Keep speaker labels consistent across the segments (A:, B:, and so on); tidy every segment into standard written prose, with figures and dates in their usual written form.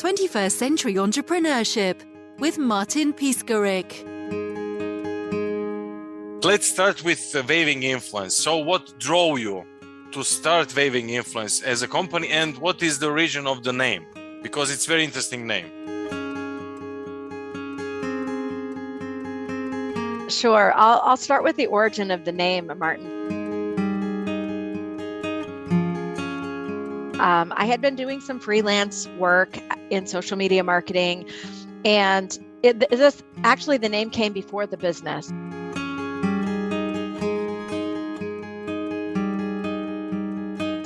A: 21st Century Entrepreneurship with Martin Piskarik.
B: Let's start with Waving Influence. So what drove you to start Waving Influence as a company, and what is the origin of the name? Because it's a very interesting name.
C: Sure. I'll start with the origin of the name, Martin. I had been doing some freelance work in social media marketing, and actually the name came before the business.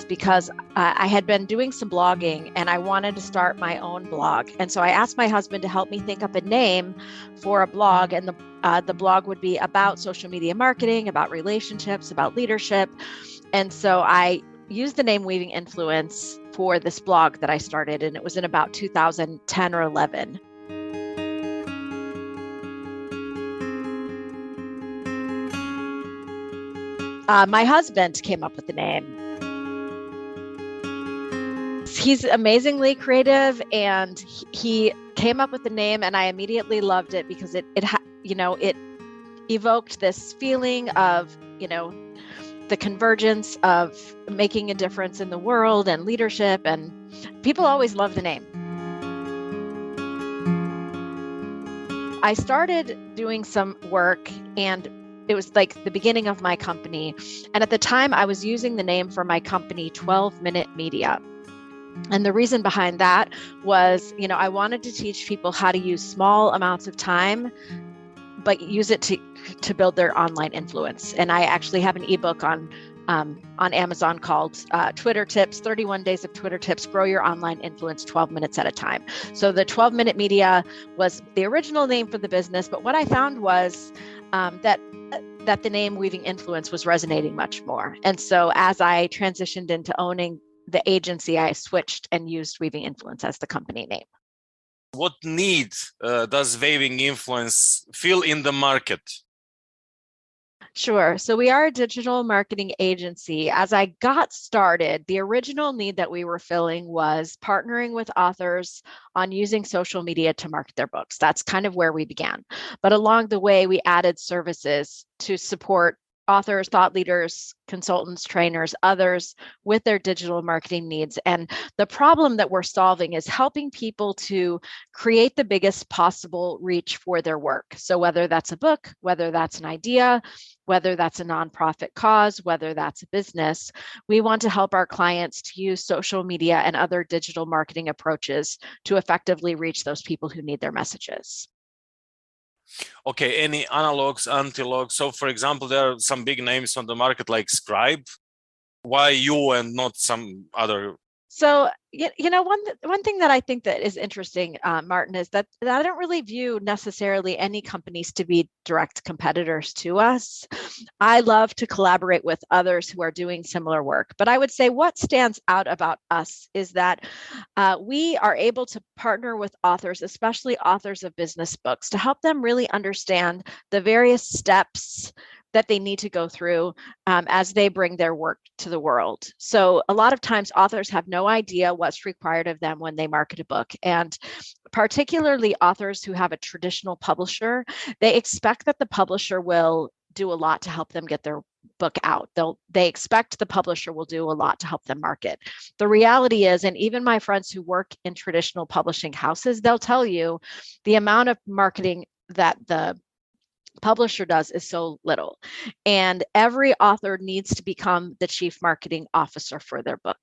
C: Because I had been doing some blogging and I wanted to start my own blog. And so I asked my husband to help me think up a name for a blog. And the blog would be about social media marketing, about relationships, about leadership. And so I used the name Waving Influence for this blog that I started. And it was in about 2010 or 11. My husband came up with the name. He's amazingly creative, and he came up with the name, and I immediately loved it because it evoked this feeling of, the convergence of making a difference in the world and leadership, and people always love the name. I started doing some work, and it was like the beginning of my company. And at the time I was using the name for my company, 12-Minute Media. And the reason behind that was, I wanted to teach people how to use small amounts of time, but use it to build their online influence. And I actually have an ebook on Amazon called Twitter Tips, 31 Days of Twitter Tips, Grow Your Online Influence 12 Minutes at a Time. So the 12-Minute Media was the original name for the business. But what I found was that the name Weaving Influence was resonating much more. And so as I transitioned into owning the agency, I switched and used Weaving Influence as the company name.
B: What need does Waving Influence fill in the market?
C: Sure. So we are a digital marketing agency. As I got started, the original need that we were filling was partnering with authors on using social media to market their books. That's kind of where we began. But along the way, we added services to support authors, thought leaders, consultants, trainers, others with their digital marketing needs. And the problem that we're solving is helping people to create the biggest possible reach for their work. So whether that's a book, whether that's an idea, whether that's a nonprofit cause, whether that's a business, we want to help our clients to use social media and other digital marketing approaches to effectively reach those people who need their messages.
B: Okay, any analogs, antilogs? So for example, there are some big names on the market like Scribe. Why you and not some other?
C: So, one thing that I think that is interesting, Martin, is that I don't really view necessarily any companies to be direct competitors to us. I love to collaborate with others who are doing similar work. But I would say what stands out about us is that we are able to partner with authors, especially authors of business books, to help them really understand the various steps that they need to go through as they bring their work to the world. So a lot of times authors have no idea what's required of them when they market a book. And particularly authors who have a traditional publisher, they expect that the publisher will do a lot to help them get their book out. They expect the publisher will do a lot to help them market. The reality is, and even my friends who work in traditional publishing houses, they'll tell you the amount of marketing that the publisher does is so little. And every author needs to become the chief marketing officer for their book.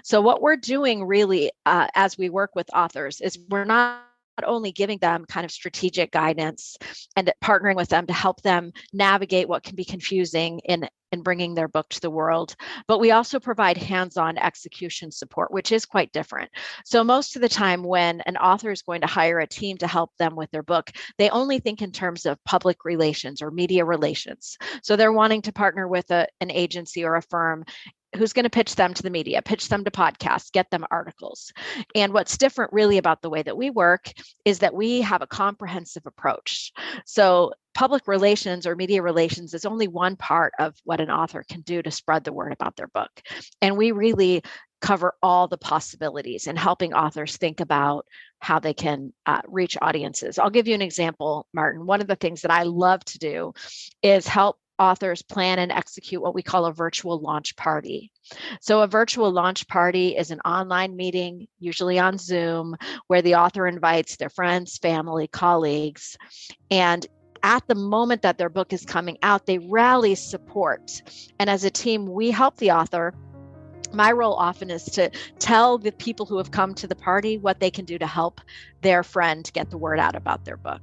C: So what we're doing really as we work with authors is we're not only giving them kind of strategic guidance and partnering with them to help them navigate what can be confusing in bringing their book to the world, but we also provide hands-on execution support, which is quite different. So most of the time when an author is going to hire a team to help them with their book, they only think in terms of public relations or media relations. So they're wanting to partner with an agency or a firm who's going to pitch them to the media, pitch them to podcasts, get them articles. And what's different really about the way that we work is that we have a comprehensive approach. So public relations or media relations is only one part of what an author can do to spread the word about their book. And we really cover all the possibilities and helping authors think about how they can reach audiences. I'll give you an example, Martin. One of the things that I love to do is help authors plan and execute what we call a virtual launch party. So a virtual launch party is an online meeting, usually on Zoom, where the author invites their friends, family, colleagues, and at the moment that their book is coming out, they rally support. And as a team, we help the author. My role often is to tell the people who have come to the party what they can do to help their friend get the word out about their book.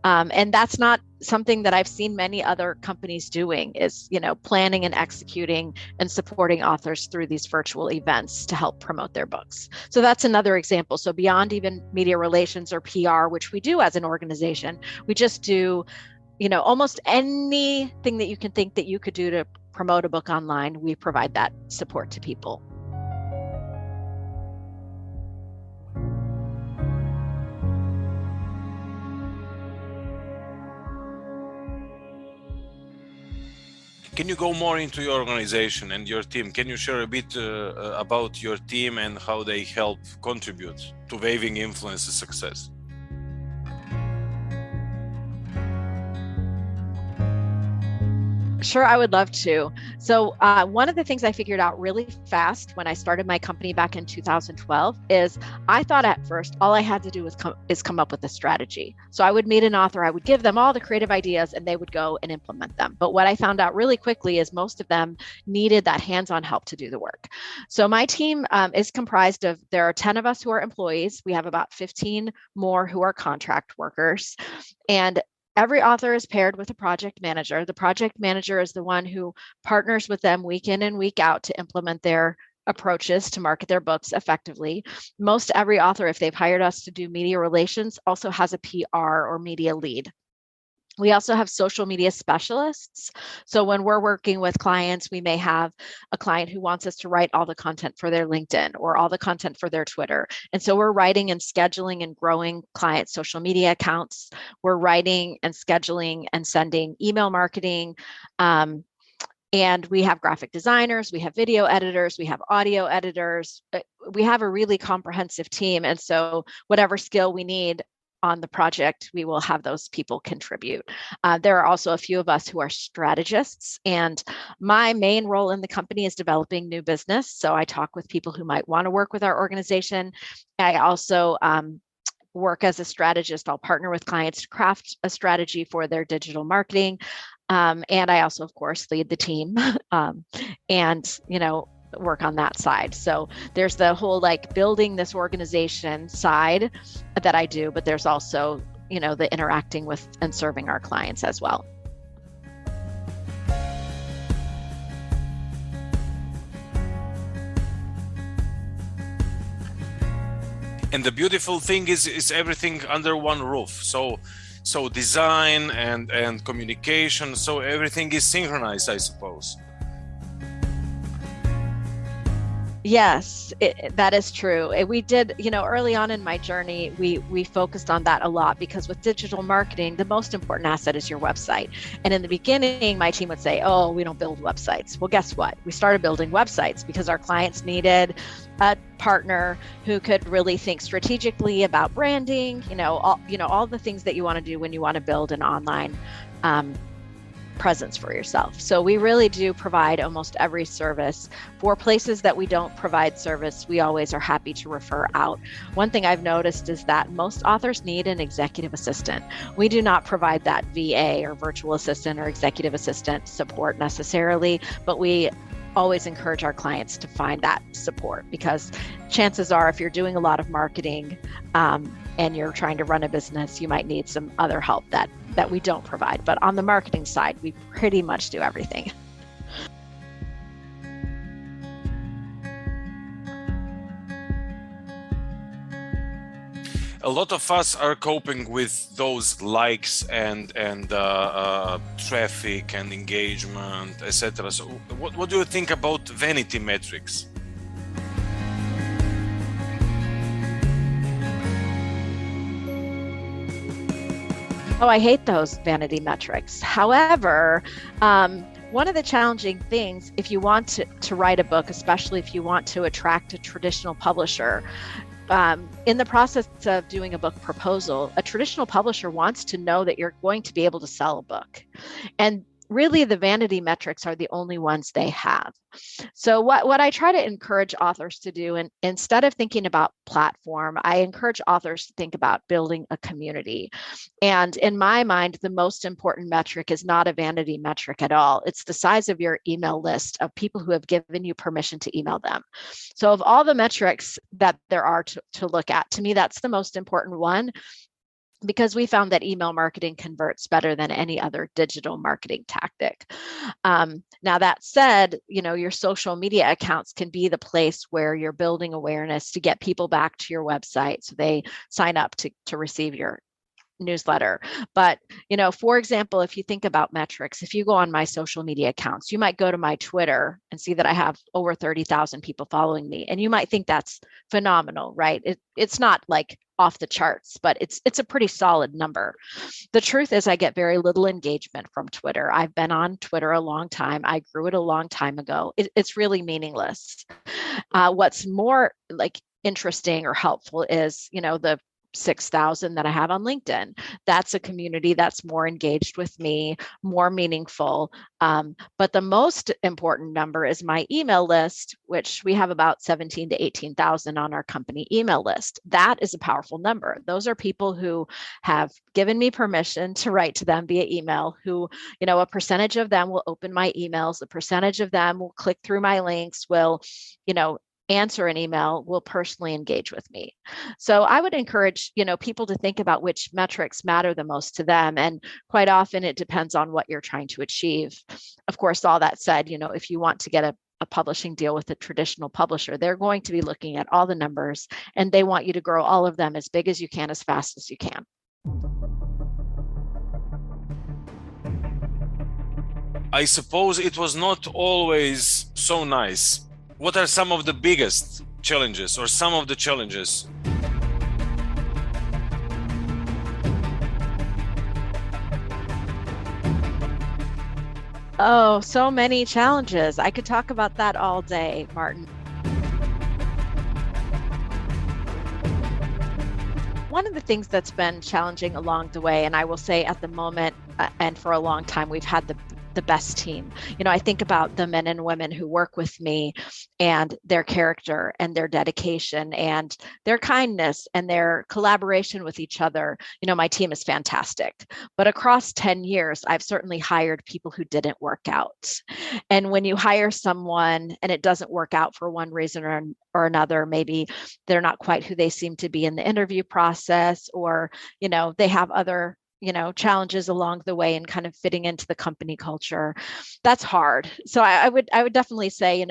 C: And that's not something that I've seen many other companies doing, is, planning and executing and supporting authors through these virtual events to help promote their books. So that's another example. So beyond even media relations or PR, which we do as an organization, we just do, almost anything that you can think that you could do to promote a book online, we provide that support to people.
B: Can you go more into your organization and your team? Can you share a bit about your team and how they help contribute to Waving Influence's success?
C: Sure, I would love to. So one of the things I figured out really fast when I started my company back in 2012 is I thought at first all I had to do was come up with a strategy. So I would meet an author, I would give them all the creative ideas, and they would go and implement them. But what I found out really quickly is most of them needed that hands-on help to do the work. So my team is comprised of, there are 10 of us who are employees. We have about 15 more who are contract workers. And every author is paired with a project manager. The project manager is the one who partners with them week in and week out to implement their approaches to market their books effectively. Most every author, if they've hired us to do media relations, also has a PR or media lead. We also have social media specialists. So when we're working with clients, we may have a client who wants us to write all the content for their LinkedIn or all the content for their Twitter. And so we're writing and scheduling and growing client social media accounts. We're writing and scheduling and sending email marketing. And we have graphic designers, we have video editors, we have audio editors. We have a really comprehensive team. And so whatever skill we need on the project, we will have those people contribute. There are also a few of us who are strategists, and my main role in the company is developing new business. So I talk with people who might want to work with our organization. I also work as a strategist. I'll partner with clients to craft a strategy for their digital marketing. And I also, of course, lead the team and, work on that side. So there's the whole building this organization side that I do, but there's also, the interacting with and serving our clients as well.
B: And the beautiful thing is everything under one roof. So design and communication, so everything is synchronized, I suppose.
C: Yes, that is true. We did, early on in my journey, we focused on that a lot, because with digital marketing, the most important asset is your website. And in the beginning, my team would say, oh, we don't build websites. Well, guess what? We started building websites because our clients needed a partner who could really think strategically about branding, all the things that you want to do when you want to build an online presence for yourself. So we really do provide almost every service. For places that we don't provide service, we always are happy to refer out. One thing I've noticed is that most authors need an executive assistant. We do not provide that VA or virtual assistant or executive assistant support necessarily, but we always encourage our clients to find that support, because chances are if you're doing a lot of marketing and you're trying to run a business, you might need some other help that we don't provide. But on the marketing side, we pretty much do everything.
B: A lot of us are coping with those likes and traffic and engagement, etc. So what do you think about vanity metrics?
C: Oh, I hate those vanity metrics. However, One of the challenging things, if you want to write a book, especially if you want to attract a traditional publisher, in the process of doing a book proposal, a traditional publisher wants to know that you're going to be able to sell a book. And really, the vanity metrics are the only ones they have. So what I try to encourage authors to do, and instead of thinking about platform, I encourage authors to think about building a community. And in my mind, the most important metric is not a vanity metric at all. It's the size of your email list of people who have given you permission to email them. So of all the metrics that there are to look at, to me, that's the most important one, because we found that email marketing converts better than any other digital marketing tactic. Now that said, your social media accounts can be the place where you're building awareness to get people back to your website so they sign up to receive your newsletter. But, for example, if you think about metrics, if you go on my social media accounts, you might go to my Twitter and see that I have over 30,000 people following me. And you might think that's phenomenal, right? It's not like off the charts, but it's a pretty solid number. The truth is I get very little engagement from Twitter. I've been on Twitter a long time. I grew it a long time ago. It's really meaningless. What's more interesting or helpful is, the 6,000 that I have on LinkedIn. That's a community that's more engaged with me, more meaningful. But the most important number is my email list, which we have about 17 to 18,000 on our company email list. That is a powerful number. Those are people who have given me permission to write to them via email, who, a percentage of them will open my emails, a percentage of them will click through my links, will, answer an email, will personally engage with me. So I would encourage, people to think about which metrics matter the most to them. And quite often it depends on what you're trying to achieve. Of course, all that said, if you want to get a publishing deal with a traditional publisher, they're going to be looking at all the numbers and they want you to grow all of them as big as you can, as fast as you can.
B: I suppose it was not always so nice. What are some of the biggest challenges or some of the challenges?
C: Oh, so many challenges. I could talk about that all day, Martin. One of the things that's been challenging along the way, and I will say at the moment and for a long time, we've had the best team. I think about the men and women who work with me and their character and their dedication and their kindness and their collaboration with each other. My team is fantastic. But across 10 years, I've certainly hired people who didn't work out. And when you hire someone and it doesn't work out for one reason or another, maybe they're not quite who they seem to be in the interview process, or, they have other challenges along the way and kind of fitting into the company culture. That's hard. So I would definitely say,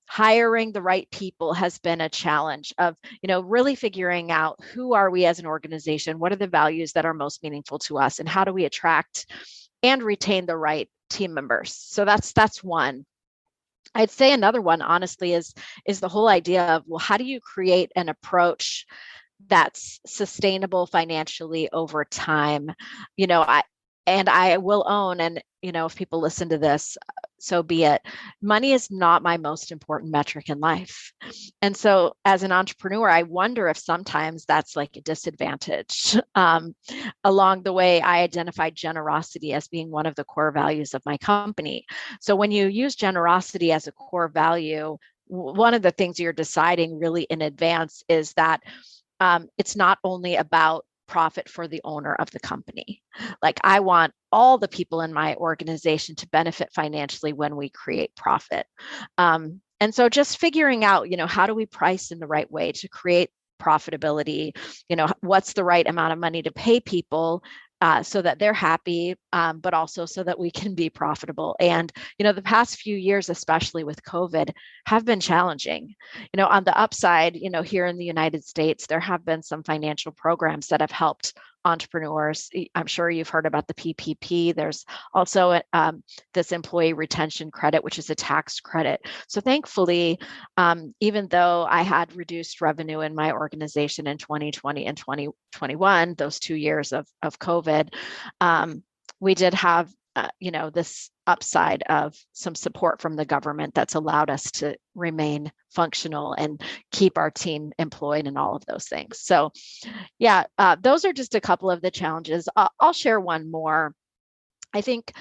C: hiring the right people has been a challenge of, really figuring out who are we as an organization, what are the values that are most meaningful to us, and how do we attract and retain the right team members. So that's one. I'd say another one, honestly, is the whole idea of, well, how do you create an approach that's sustainable financially over time? I will own, and if people listen to this, so be it. Money is not my most important metric in life. And so as an entrepreneur, I wonder if sometimes that's like a disadvantage. Along the way, I identified generosity as being one of the core values of my company. So when you use generosity as a core value, one of the things you're deciding really in advance is that it's not only about profit for the owner of the company. Like, I want all the people in my organization to benefit financially when we create profit. And so just figuring out, how do we price in the right way to create profitability? What's the right amount of money to pay people so that they're happy, but also so that we can be profitable. And, the past few years, especially with COVID, have been challenging. On the upside, here in the United States, there have been some financial programs that have helped entrepreneurs. I'm sure you've heard about the PPP. There's also this employee retention credit, which is a tax credit. So thankfully, even though I had reduced revenue in my organization in 2020 and 2021, those 2 years of COVID, we did have this upside of some support from the government that's allowed us to remain functional and keep our team employed and all of those things. So yeah, those are just a couple of the challenges. I'll share one more. I think,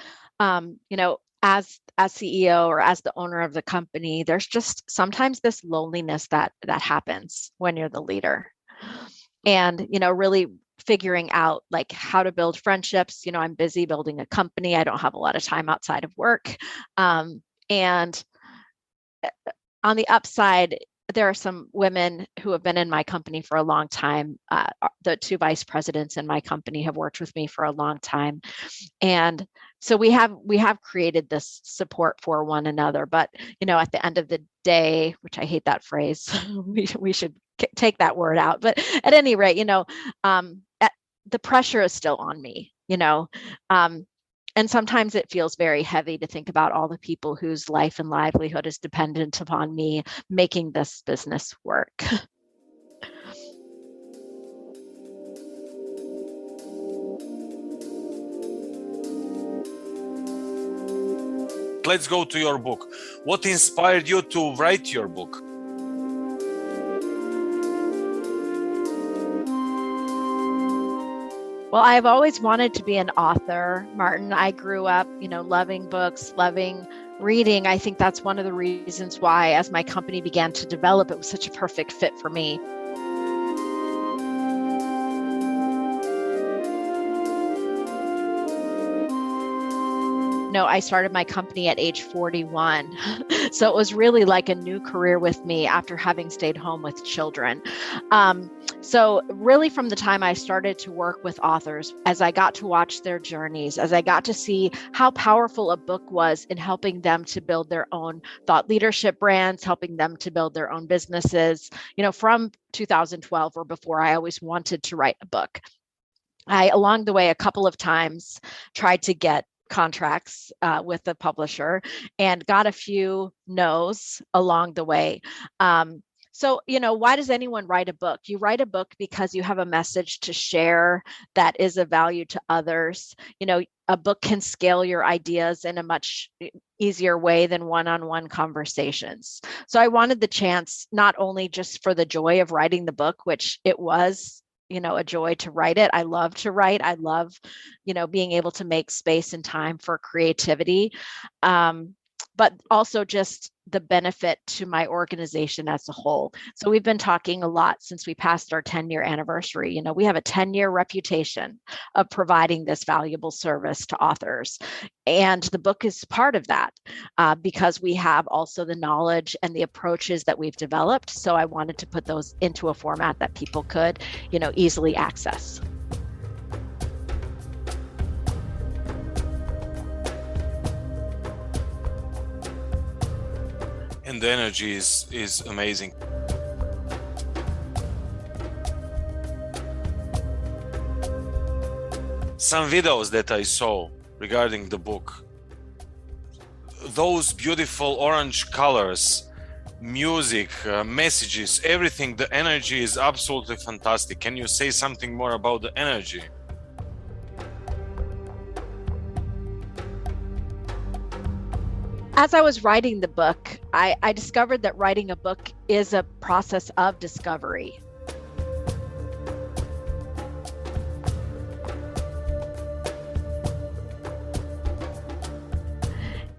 C: as CEO or as the owner of the company, there's just sometimes this loneliness that happens when you're the leader, and really figuring out like how to build friendships. I'm busy building a company. I don't have a lot of time outside of work, and on the upside, there are some women who have been in my company for a long time. The two vice presidents in my company have worked with me for a long time. And so we have created this support for one another. But, at the end of the day, which I hate that phrase, we should take that word out. But at any rate, the pressure is still on me, and sometimes it feels very heavy to think about all the people whose life and livelihood is dependent upon me making this business work.
B: Let's go to your book. What inspired you to write your book?
C: Well, I've always wanted to be an author, Martin. I grew up, loving books, loving reading. I think that's one of the reasons why, as my company began to develop, it was such a perfect fit for me. I started my company at age 41. So it was really like a new career with me after having stayed home with children. So really from the time I started to work with authors, as I got to watch their journeys, as I got to see how powerful a book was in helping them to build their own thought leadership brands, helping them to build their own businesses, from 2012 or before, I always wanted to write a book. I, along the way, a couple of times tried to get contracts with the publisher and got a few no's along the way. So, why does anyone write a book? You write a book because you have a message to share that is of value to others. A book can scale your ideas in a much easier way than one-on-one conversations. So I wanted the chance, not only just for the joy of writing the book, which it was, a joy to write it. I love to write. I love, being able to make space and time for creativity, but also just the benefit to my organization as a whole. So we've been talking a lot since we passed our 10-year anniversary. We have a 10-year reputation of providing this valuable service to authors. And the book is part of that because we have also the knowledge and the approaches that we've developed. So I wanted to put those into a format that people could, easily access.
B: And the energy is amazing. Some videos that I saw regarding the book, those beautiful orange colors, music, messages, everything, the energy is absolutely fantastic. Can you say something more about the energy?
C: As I was writing the book, I discovered that writing a book is a process of discovery.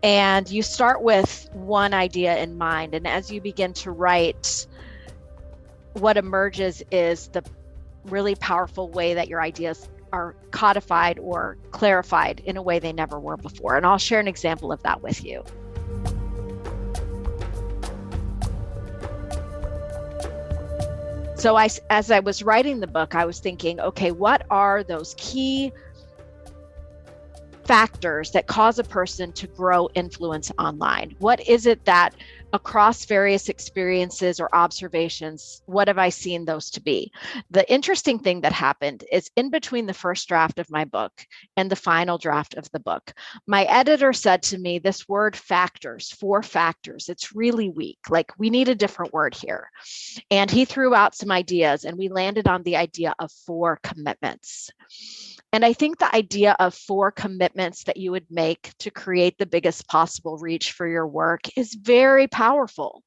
C: And you start with one idea in mind, and as you begin to write, what emerges is the really powerful way that your ideas are codified or clarified in a way they never were before. And I'll share an example of that with you. So as I was writing the book, I was thinking, okay, what are those key factors that cause a person to grow influence online? What is it that across various experiences or observations, what have I seen those to be? The interesting thing that happened is in between the first draft of my book and the final draft of the book, my editor said to me, this word factors, 4 factors, it's really weak. Like, we need a different word here. And he threw out some ideas and we landed on the idea of 4 commitments. And I think the idea of 4 commitments that you would make to create the biggest possible reach for your work is very powerful,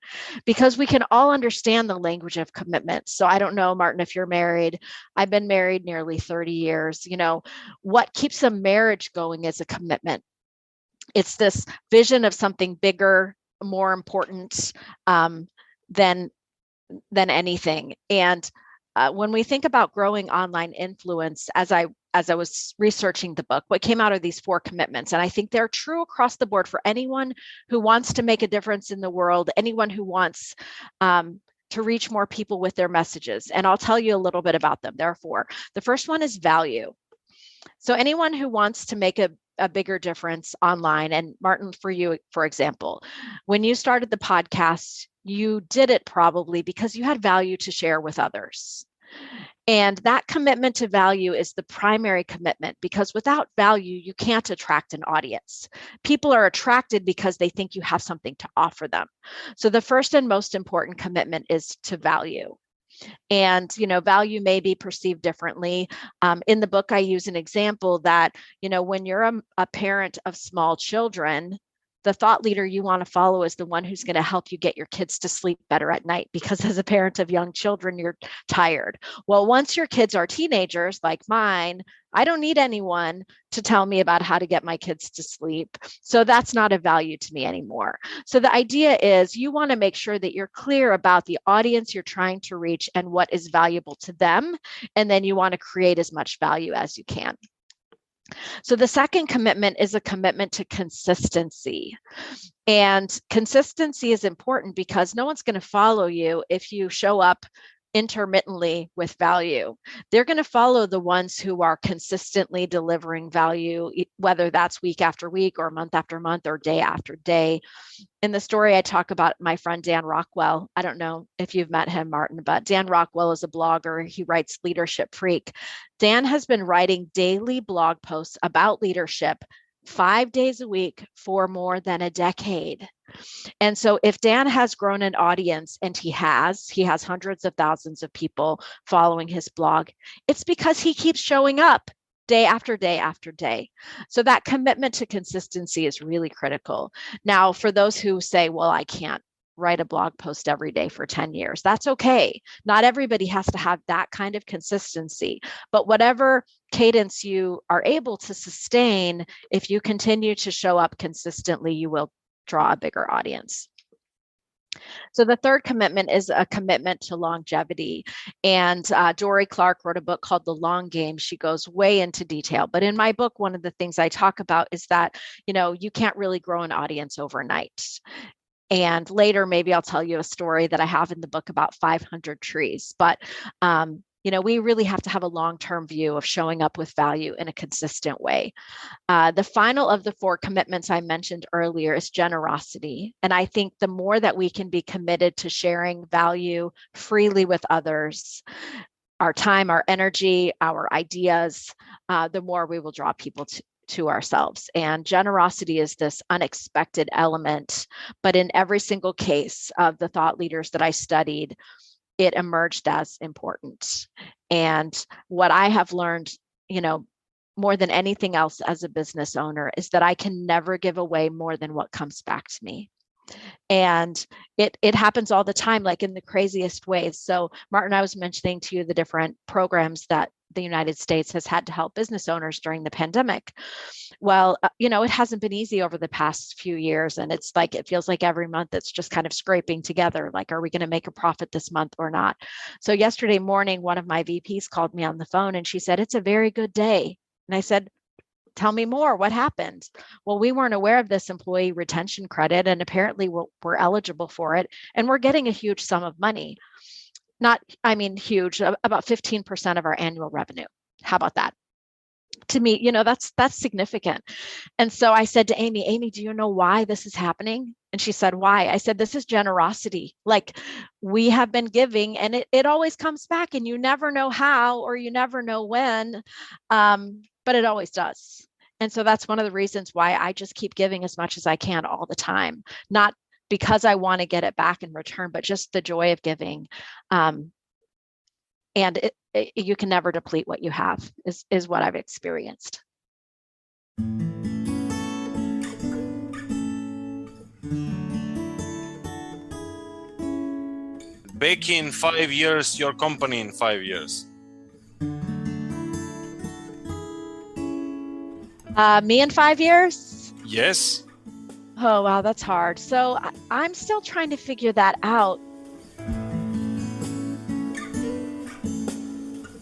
C: because we can all understand the language of commitment. So I don't know, Martin, if you're married. I've been married nearly 30 years. What keeps a marriage going is a commitment. It's this vision of something bigger, more important than anything. And when we think about growing online influence, as I was researching the book, what came out are these 4 commitments. And I think they're true across the board for anyone who wants to make a difference in the world, anyone who wants to reach more people with their messages. And I'll tell you a little bit about them. There are 4. The first one is value. So anyone who wants to make a bigger difference online, and Martin, for you, for example, when you started the podcast, you did it probably because you had value to share with others. And that commitment to value is the primary commitment, because without value, you can't attract an audience. People are attracted because they think you have something to offer them. So the first and most important commitment is to value. And, value may be perceived differently. In the book, I use an example that, when you're a parent of small children, the thought leader you want to follow is the one who's going to help you get your kids to sleep better at night, because as a parent of young children, you're tired. Well, once your kids are teenagers like mine, I don't need anyone to tell me about how to get my kids to sleep. So that's not a value to me anymore. So the idea is you want to make sure that you're clear about the audience you're trying to reach and what is valuable to them. And then you want to create as much value as you can. So the second commitment is a commitment to consistency. And consistency is important because no one's going to follow you if you show up intermittently with value. They're going to follow the ones who are consistently delivering value, whether that's week after week or month after month or day after day. In the story, I talk about my friend Dan Rockwell. I don't know if you've met him, Martin, but Dan Rockwell is a blogger. He writes Leadership Freak. Dan has been writing daily blog posts about leadership 5 days a week for more than a decade. And so if Dan has grown an audience, and he has hundreds of thousands of people following his blog, it's because he keeps showing up day after day after day. So that commitment to consistency is really critical. Now, for those who say, well, I can't write a blog post every day for 10 years, that's okay. Not everybody has to have that kind of consistency, but whatever cadence you are able to sustain, if you continue to show up consistently, you will draw a bigger audience. So the third commitment is a commitment to longevity. And Dory Clark wrote a book called The Long Game. She goes way into detail. But in my book, one of the things I talk about is that, you can't really grow an audience overnight. And later, maybe I'll tell you a story that I have in the book about 500 trees. But we really have to have a long-term view of showing up with value in a consistent way. The final of the 4 commitments I mentioned earlier is generosity. And I think the more that we can be committed to sharing value freely with others, our time, our energy, our ideas, the more we will draw people to ourselves. And generosity is this unexpected element, but in every single case of the thought leaders that I studied, it emerged as important. And what I have learned, more than anything else as a business owner, is that I can never give away more than what comes back to me. And it happens all the time, like in the craziest ways. So Martin, I was mentioning to you the different programs that the United States has had to help business owners during the pandemic. Well, it hasn't been easy over the past few years. And it feels like every month it's just kind of scraping together. Like, are we going to make a profit this month or not? So yesterday morning, one of my VPs called me on the phone and she said, "It's a very good day." And I said, "Tell me more. What happened?" "Well, we weren't aware of this employee retention credit, and apparently we're eligible for it. And we're getting a huge sum of money. Huge, about 15% of our annual revenue. How about that?" To me, that's significant. And so I said to Amy, "Do you know why this is happening?" And she said, "Why?" I said, "This is generosity. Like, we have been giving, and it always comes back, and you never know how, or you never know when, but it always does." And so that's one of the reasons why I just keep giving as much as I can all the time, not because I want to get it back in return, but just the joy of giving. And you can never deplete what you have, is what I've experienced.
B: Becky in 5 years, your company in 5 years.
C: Me in 5 years?
B: Yes.
C: Oh, wow, that's hard. So I'm still trying to figure that out.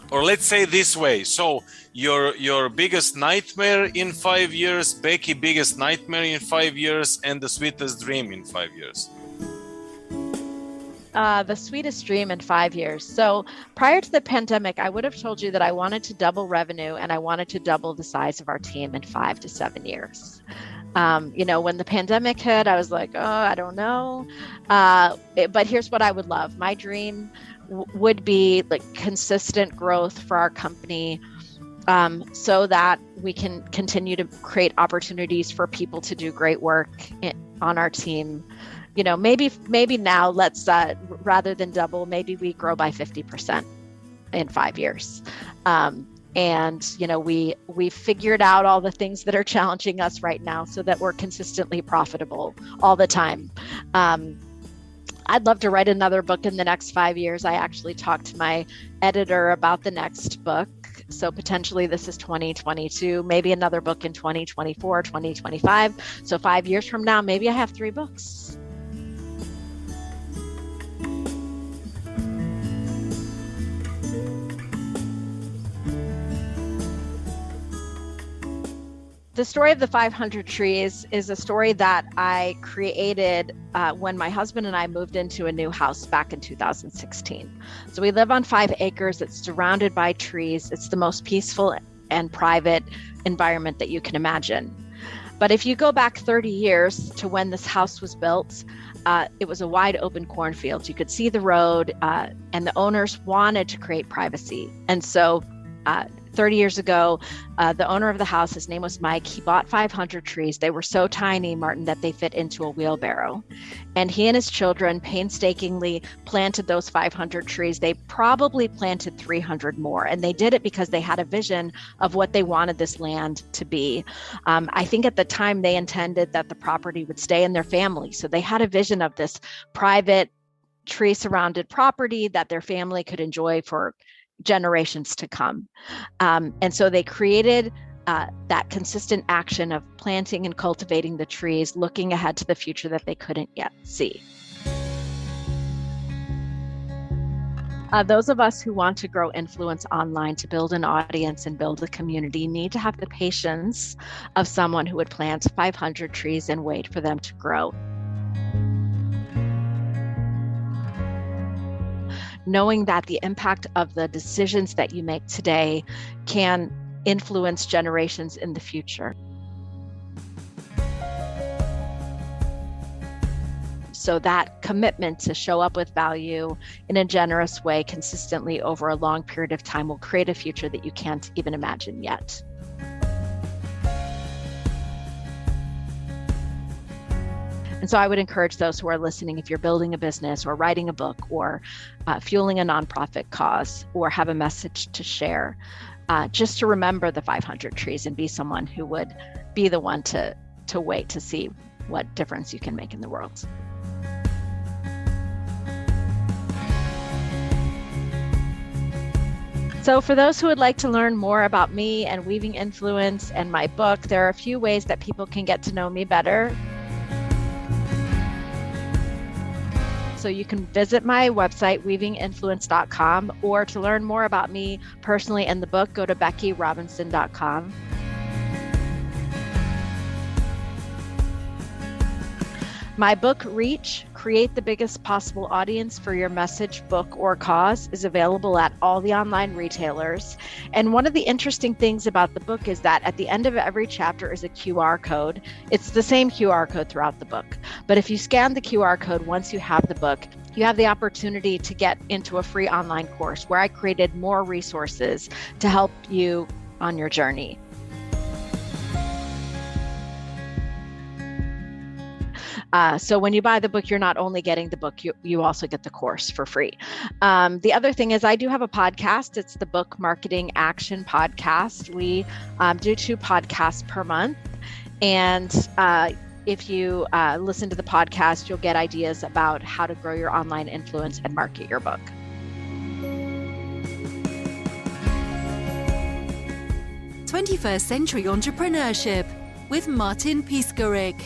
B: Or let's say this way. So your biggest nightmare in 5 years, Becky biggest nightmare in 5 years, and the sweetest dream in 5 years.
C: The sweetest dream in 5 years. So prior to the pandemic, I would have told you that I wanted to double revenue and I wanted to double the size of our team in 5 to 7 years. When the pandemic hit, I was like, oh, I don't know. But here's what I would love. My dream would be like consistent growth for our company, so that we can continue to create opportunities for people to do great work on our team. Maybe now let's, rather than double, maybe we grow by 50% in 5 years. We figured out all the things that are challenging us right now so that we're consistently profitable all the time. I'd love to write another book in the next 5 years. I actually talked to my editor about the next book. So potentially this is 2022, maybe another book in 2024, 2025. So 5 years from now, maybe I have 3 books. The story of the 500 trees is a story that I created when my husband and I moved into a new house back in 2016. So we live on 5 acres. It's surrounded by trees. It's the most peaceful and private environment that you can imagine. But if you go back 30 years to when this house was built, it was a wide open cornfield. You could see the road, and the owners wanted to create privacy. And so 30 years ago, the owner of the house, his name was Mike, he bought 500 trees. They were so tiny, Martin, that they fit into a wheelbarrow. And he and his children painstakingly planted those 500 trees. They probably planted 300 more. And they did it because they had a vision of what they wanted this land to be. I think at the time they intended that the property would stay in their family. So they had a vision of this private tree-surrounded property that their family could enjoy for generations to come. And so they created that consistent action of planting and cultivating the trees, looking ahead to the future that they couldn't yet see. Those of us who want to grow influence online, to build an audience and build a community, need to have the patience of someone who would plant 500 trees and wait for them to grow. Knowing that the impact of the decisions that you make today can influence generations in the future. So that commitment to show up with value in a generous way consistently over a long period of time will create a future that you can't even imagine yet. And so I would encourage those who are listening, if you're building a business or writing a book or fueling a nonprofit cause or have a message to share, just to remember the 500 trees and be someone who would be the one to wait to see what difference you can make in the world. So for those who would like to learn more about me and Weaving Influence and my book, there are a few ways that people can get to know me better. So you can visit my website, weavinginfluence.com, or to learn more about me personally and the book, go to beckyrobinson.com. My book, Reach, Create the Biggest Possible Audience for Your Message, Book, or Cause, is available at all the online retailers. And one of the interesting things about the book is that at the end of every chapter is a QR code. It's the same QR code throughout the book. But if you scan the QR code once you have the book, you have the opportunity to get into a free online course where I created more resources to help you on your journey. So when you buy the book, you're not only getting the book, you also get the course for free. The other thing is I do have a podcast. It's the Book Marketing Action Podcast. We do 2 podcasts per month. And if you listen to the podcast, you'll get ideas about how to grow your online influence and market your book.
A: "21st Century Entrepreneurship" with Martin Piskarik.